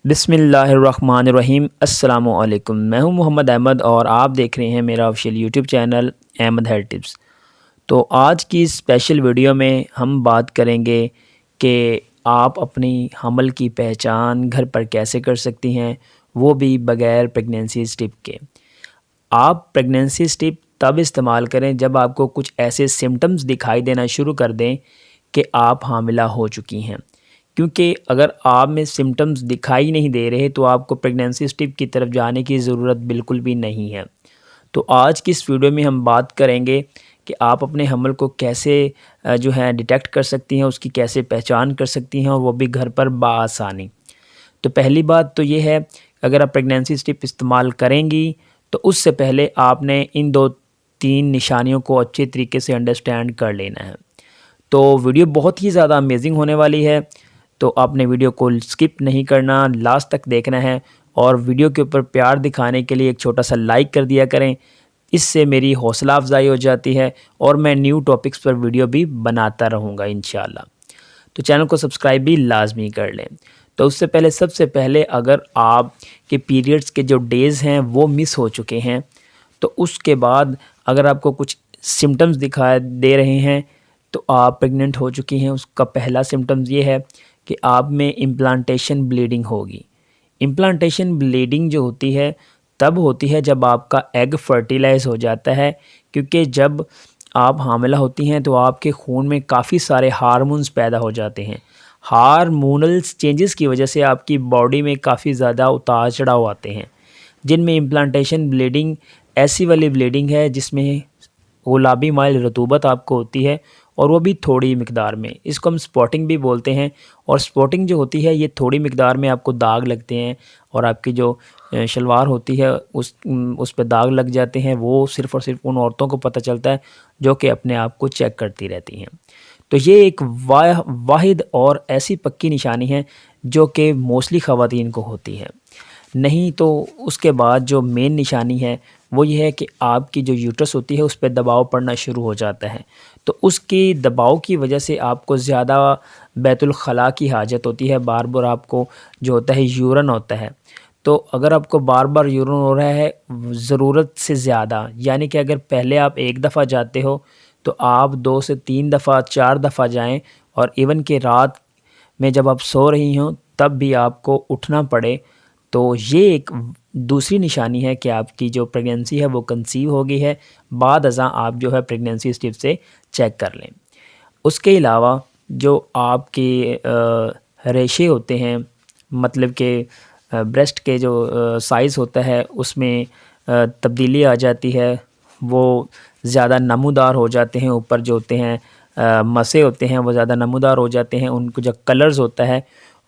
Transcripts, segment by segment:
بسم اللہ الرحمن الرحیم۔ السلام علیکم، میں ہوں محمد احمد اور آپ دیکھ رہے ہیں میرا official YouTube channel Ahmed health tips. تو آج کی اسپیشل ویڈیو میں ہم بات کریں گے کہ آپ اپنی حمل کی پہچان گھر پر کیسے کر سکتی ہیں، وہ بھی بغیر پریگنینسی اسٹپ کے۔ آپ پریگنینسی اسٹپ تب استعمال کریں جب آپ کو کچھ ایسے سمٹمز دکھائی دینا شروع کر دیں کہ آپ حاملہ ہو چکی ہیں، کیونکہ اگر آپ میں سمٹمز دکھائی نہیں دے رہے تو آپ کو پریگنینسی اسٹپ کی طرف جانے کی ضرورت بالکل بھی نہیں ہے۔ تو آج کی اس ویڈیو میں ہم بات کریں گے کہ آپ اپنے حمل کو کیسے ڈیٹیکٹ کر سکتی ہیں، اس کی کیسے پہچان کر سکتی ہیں، اور وہ بھی گھر پر بآسانی۔ تو پہلی بات تو یہ ہے، اگر آپ پریگنینسی اسٹپ استعمال کریں گی تو اس سے پہلے آپ نے ان 2-3 نشانیوں کو اچھے طریقے سے انڈرسٹینڈ کر لینا ہے۔ تو ویڈیو بہت ہی زیادہ امیزنگ ہونے والی ہے، تو آپ نے ویڈیو کو سکپ نہیں کرنا، لاسٹ تک دیکھنا ہے، اور ویڈیو کے اوپر پیار دکھانے کے لیے ایک چھوٹا سا لائک کر دیا کریں۔ اس سے میری حوصلہ افزائی ہو جاتی ہے اور میں نیو ٹاپکس پر ویڈیو بھی بناتا رہوں گا انشاءاللہ۔ تو چینل کو سبسکرائب بھی لازمی کر لیں۔ تو اس سے پہلے سب سے پہلے اگر آپ کے پیریڈز کے جو ڈیز ہیں وہ مس ہو چکے ہیں، تو اس کے بعد اگر آپ کو کچھ سمٹمز دکھائی دے رہے ہیں تو آپ پریگننٹ ہو چکی ہیں۔ اس کا پہلا سمٹمز یہ ہے کہ آپ میں امپلانٹیشن بلیڈنگ ہوگی۔ امپلانٹیشن بلیڈنگ جو ہوتی ہے تب ہوتی ہے جب آپ کا ایگ فرٹیلائز ہو جاتا ہے، کیونکہ جب آپ حاملہ ہوتی ہیں تو آپ کے خون میں کافی سارے ہارمونز پیدا ہو جاتے ہیں۔ ہارمونل چینجز کی وجہ سے آپ کی باڈی میں کافی زیادہ اتار چڑھاؤ آتے ہیں، جن میں امپلانٹیشن بلیڈنگ ایسی والی بلیڈنگ ہے جس میں گلابی مائل رطوبت آپ کو ہوتی ہے، اور وہ بھی تھوڑی مقدار میں۔ اس کو ہم سپاٹنگ بھی بولتے ہیں، اور سپاٹنگ جو ہوتی ہے یہ تھوڑی مقدار میں آپ کو داغ لگتے ہیں، اور آپ کی جو شلوار ہوتی ہے اس پہ داغ لگ جاتے ہیں۔ وہ صرف اور صرف ان عورتوں کو پتہ چلتا ہے جو کہ اپنے آپ کو چیک کرتی رہتی ہیں۔ تو یہ ایک واحد اور ایسی پکی نشانی ہے جو کہ موسٹلی خواتین کو ہوتی ہے۔ نہیں تو اس کے بعد جو مین نشانی ہے وہ یہ ہے کہ آپ کی جو یوٹرس ہوتی ہے اس پہ دباؤ پڑنا شروع ہو جاتا ہے۔ تو اس کی دباؤ کی وجہ سے آپ کو زیادہ بیت الخلاء کی حاجت ہوتی ہے، بار بار آپ کو جو ہوتا ہے یورن ہوتا ہے۔ تو اگر آپ کو بار بار یورن ہو رہا ہے ضرورت سے زیادہ، یعنی کہ اگر پہلے آپ 1 دفعہ جاتے ہو تو آپ 2 سے 3 دفعہ 4 دفعہ جائیں، اور ایون کہ رات میں جب آپ سو رہی ہوں تب بھی آپ کو اٹھنا پڑے، تو یہ ایک دوسری نشانی ہے کہ آپ کی جو پریگنینسی ہے وہ کنسیو ہو گئی ہے۔ بعد ازاں آپ جو ہے پریگنینسی اسٹپ سے چیک کر لیں۔ اس کے علاوہ جو آپ کے ریشے ہوتے ہیں، مطلب کہ بریسٹ کے جو سائز ہوتا ہے اس میں تبدیلی آ جاتی ہے، وہ زیادہ نمودار ہو جاتے ہیں، اوپر جو ہوتے ہیں مسے ہوتے ہیں وہ زیادہ نمودار ہو جاتے ہیں، ان کو جو کلرز ہوتا ہے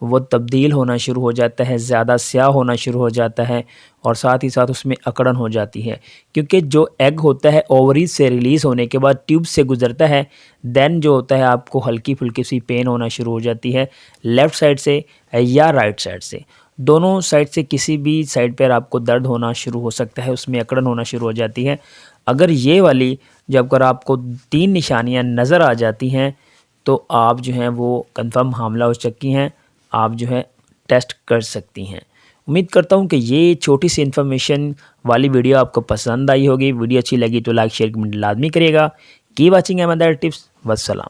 وہ تبدیل ہونا شروع ہو جاتا ہے، زیادہ سیاہ ہونا شروع ہو جاتا ہے، اور ساتھ ہی ساتھ اس میں اکڑن ہو جاتی ہے، کیونکہ جو ایگ ہوتا ہے اووریز سے ریلیز ہونے کے بعد ٹیوب سے گزرتا ہے، دین جو ہوتا ہے آپ کو ہلکی پھلکی سی پین ہونا شروع ہو جاتی ہے، لیفٹ سائڈ سے یا رائٹ سائڈ سے، دونوں سائڈ سے کسی بھی سائڈ پر آپ کو درد ہونا شروع ہو سکتا ہے، اس میں اکڑن ہونا شروع ہو جاتی ہے۔ اگر یہ والی اگر آپ کو 3 نشانیاں نظر آ جاتی ہیں تو آپ جو ہیں وہ کنفرم حاملہ ہو چکی ہیں، آپ جو ہے ٹیسٹ کر سکتی ہیں۔ امید کرتا ہوں کہ یہ چھوٹی سی انفارمیشن والی ویڈیو آپ کو پسند آئی ہوگی۔ ویڈیو اچھی لگی تو لائک شیئر کمنٹ لازمی کریے گا۔ کی واچنگ احمد ہیلتھ ٹپس۔ والسلام۔